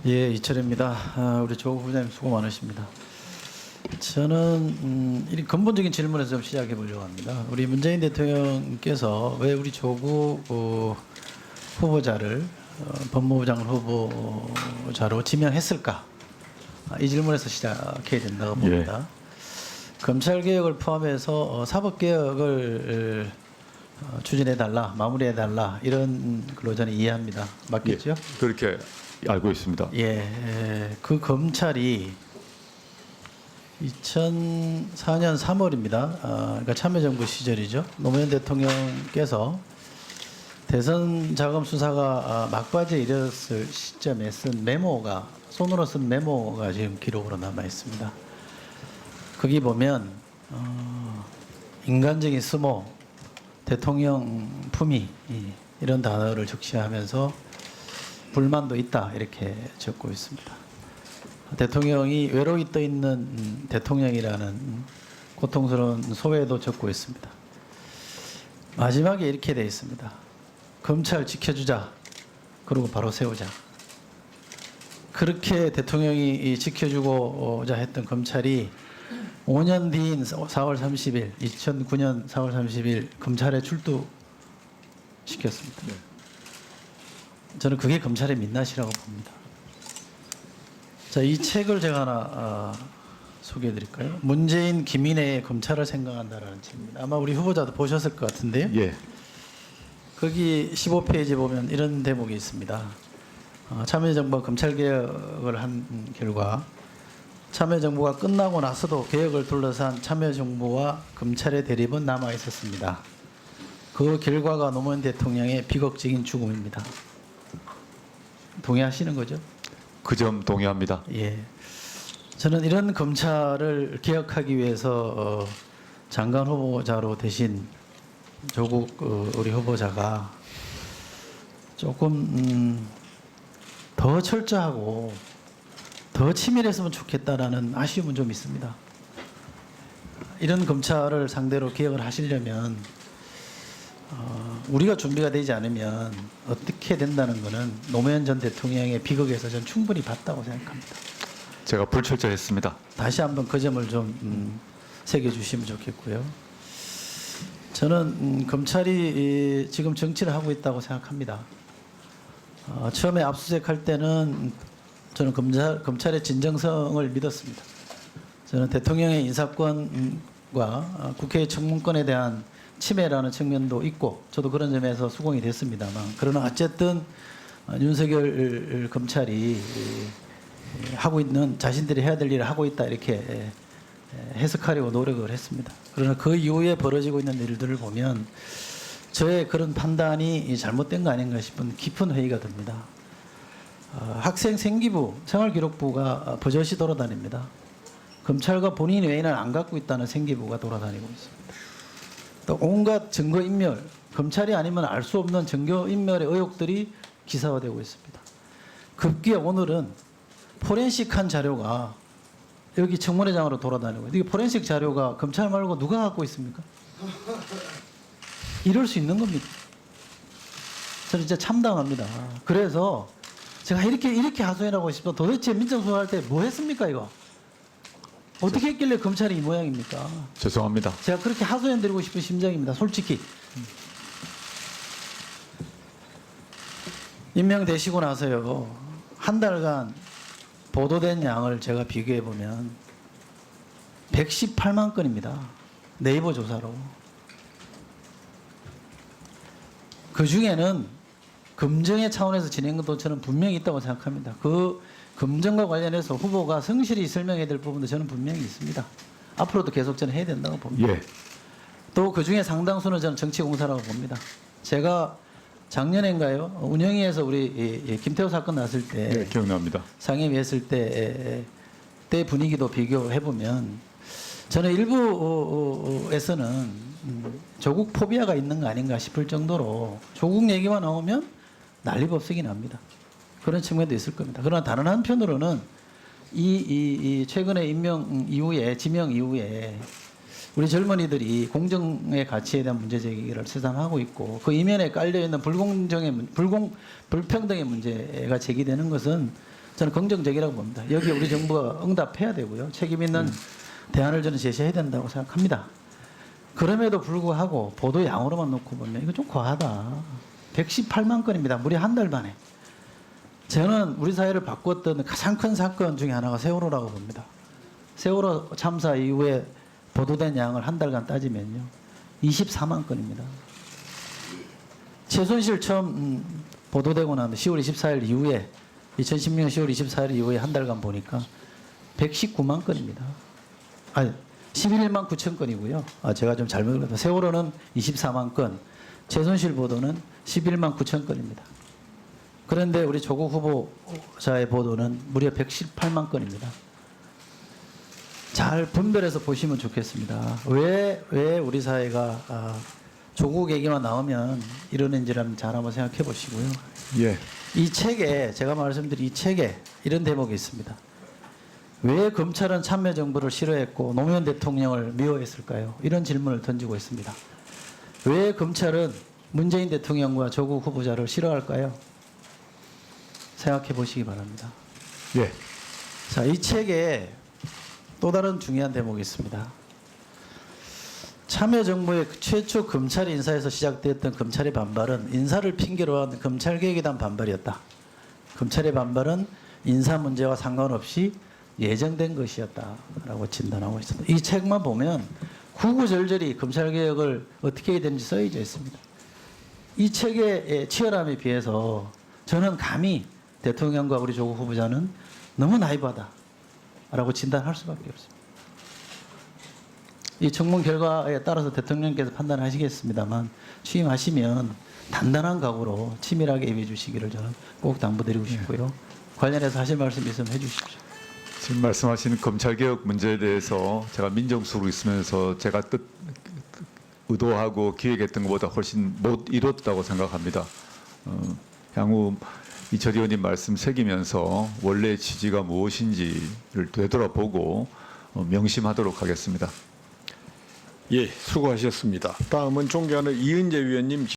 예, 이철입니다. 우리 조 후보자님 수고 많으십니다. 저는 이 근본적인 질문에서 좀 시작해 보려고 합니다. 우리 문재인 대통령께서 왜 우리 조국 후보자를 법무부 장관 후보자로 지명했을까? 이 질문에서 시작해야 된다고 봅니다. 검찰 개혁을 포함해서 사법 개혁을 추진해 달라, 마무리해 달라 이런 걸로 저는 이해합니다. 맞겠죠? 예, 그렇게 알고 있습니다. 예, 그 검찰이 2004년 3월입니다. 그러니까 참여정부 시절이죠. 노무현 대통령께서 대선 자금 수사가 막바지에 이르렀을 시점에 쓴 메모가, 손으로 쓴 메모가 지금 기록으로 남아 있습니다. 거기 보면 인간적인 수모, 대통령 품위 이런 단어를 적시하면서 불만도 있다 이렇게 적고 있습니다. 대통령이 외로이 떠 있는 대통령이라는 고통스러운 소회도 적고 있습니다. 마지막에 이렇게 되어 있습니다. 검찰 지켜주자. 그리고 바로 세우자. 그렇게 대통령이 지켜주고자 했던 검찰이 5년 뒤인 4월 30일, 2009년 4월 30일 검찰에 출두시켰습니다. 저는 그게 검찰의 민낯이라고 봅니다. 자, 이 책을 제가 하나 소개해 드릴까요? 문재인, 김인혜의 검찰을 생각한다라는 책입니다. 아마 우리 후보자도 보셨을 것 같은데요. 예. 거기 15페이지 보면 이런 대목이 있습니다. 참여정부가 검찰개혁을 한 결과 참여정부가 끝나고 나서도 개혁을 둘러싼 참여정부와 검찰의 대립은 남아 있었습니다. 그 결과가 노무현 대통령의 비극적인 죽음입니다. 동의하시는 거죠? 그 점 동의합니다. 예. 저는 이런 검찰을 개혁하기 위해서 장관 후보자로 대신 조국 우리 후보자가 조금 더 철저하고 더 치밀했으면 좋겠다라는 아쉬움은 좀 있습니다. 이런 검찰을 상대로 개혁을 하시려면 우리가 준비가 되지 않으면 어떻게 된다는 것은 노무현 전 대통령의 비극에서 저는 충분히 봤다고 생각합니다. 제가 불철저했습니다. 다시 한번 그 점을 좀 새겨주시면 좋겠고요. 저는 검찰이 지금 정치를 하고 있다고 생각합니다. 처음에 압수수색할 때는 저는 검찰의 진정성을 믿었습니다. 저는 대통령의 인사권과 국회의 청문권에 대한 침해라는 측면도 있고 저도 그런 점에서 수긍이 됐습니다만, 그러나 어쨌든 윤석열 검찰이 하고 있는, 자신들이 해야 될 일을 하고 있다 이렇게 해석하려고 노력을 했습니다. 그러나 그 이후에 벌어지고 있는 일들을 보면 저의 그런 판단이 잘못된 거 아닌가 싶은 깊은 회의가 듭니다. 학생 생기부, 생활기록부가 버젓이 돌아다닙니다. 검찰과 본인 외에는 안 갖고 있다는 생기부가 돌아다니고 있습니다. 또 온갖 증거인멸, 검찰이 아니면 알 수 없는 증거인멸의 의혹들이 기사화되고 있습니다. 급기야 오늘은 포렌식한 자료가 여기 청문회장으로 돌아다니고, 이 포렌식 자료가 검찰 말고 누가 갖고 있습니까? 이럴 수 있는 겁니다. 저는 진짜 참담합니다. 그래서 제가 이렇게 하소연하고 싶어. 도대체 민정수사할 때 뭐 했습니까 이거? 어떻게 했길래 검찰이 이 모양입니까? 죄송합니다. 제가 그렇게 하소연 드리고 싶은 심정입니다. 솔직히. 임명되시고 나서요, 한 달간 보도된 양을 제가 비교해 보면 118만 건입니다. 네이버 조사로. 그 중에는 검증의 차원에서 진행한 것도 저는 분명히 있다고 생각합니다. 그 검증과 관련해서 후보가 성실히 설명해야 될 부분도 저는 분명히 있습니다. 앞으로도 계속 저는 해야 된다고 봅니다. 예. 또 그 중에 상당수는 저는 정치공사라고 봅니다. 제가 작년인가요? 운영위에서 우리 김태호 사건 났을 때, 네, 기억납니다. 상임위 했을 때 분위기도 비교해 보면 저는 일부에서는 조국 포비아가 있는 거 아닌가 싶을 정도로 조국 얘기만 나오면 난리법석이 납니다. 그런 측면도 있을 겁니다. 그러나 다른 한편으로는 이 최근에 지명 이후에 우리 젊은이들이 공정의 가치에 대한 문제 제기를 세상하고 있고, 그 이면에 깔려 있는 불평등의 문제가 제기되는 것은 저는 긍정적이라고 봅니다. 여기 우리 정부가 응답해야 되고요. 책임 있는 대안을 저는 제시해야 된다고 생각합니다. 그럼에도 불구하고 보도 양으로만 놓고 보면 이거 좀 과하다. 118만 건입니다. 무려 한 달 만에. 저는 우리 사회를 바꿨던 가장 큰 사건 중에 하나가 세월호라고 봅니다. 세월호 참사 이후에 보도된 양을 한 달간 따지면요. 24만 건입니다. 최순실 처음 보도되고 난 10월 24일 이후에 2016년 10월 24일 이후에 한 달간 보니까 119만 건입니다. 아니 11만 9천 건이고요. 제가 좀 잘못 읽었다. 세월호는 24만 건, 최순실 보도는 11만 9천 건입니다. 그런데 우리 조국 후보자의 보도는 무려 118만 건입니다. 잘 분별해서 보시면 좋겠습니다. 왜 우리 사회가 조국 얘기만 나오면 이러는지를 잘 한번 생각해 보시고요. 예. 이 책에 제가 말씀드린 이 책에 이런 대목이 있습니다. 왜 검찰은 참여정부를 싫어했고 노무현 대통령을 미워했을까요? 이런 질문을 던지고 있습니다. 왜 검찰은 문재인 대통령과 조국 후보자를 싫어할까요? 생각해 보시기 바랍니다. 예. 자, 이 책에 또 다른 중요한 대목이 있습니다. 참여정부의 최초 검찰 인사에서 시작되었던 검찰의 반발은 인사를 핑계로 한 검찰개혁에 대한 반발이었다. 검찰의 반발은 인사 문제와 상관없이 예정된 것이었다라고 진단하고 있습니다. 이 책만 보면 구구절절히 검찰개혁을 어떻게 해야 되는지 써져 있습니다. 이 책의 치열함에 비해서 저는 감히 대통령과 우리 조국 후보자는 너무 나이브하다라고 진단할 수밖에 없습니다. 이 청문 결과에 따라서 대통령께서 판단하시겠습니다만 취임하시면 단단한 각오로 치밀하게 임해 주시기를 저는 꼭 당부드리고 싶고요. 관련해서 하실 말씀 있으면 해 주십시오. 지금 말씀하신 검찰개혁 문제에 대해서 제가 민정수석으로 있으면서 제가 의도하고 기획했던 것보다 훨씬 못 이뤘다고 생각합니다. 향후 이철 의원님 말씀 새기면서 원래의 취지가 무엇인지를 되돌아보고 명심하도록 하겠습니다. 예, 수고하셨습니다. 다음은 존경하는 이은재 위원님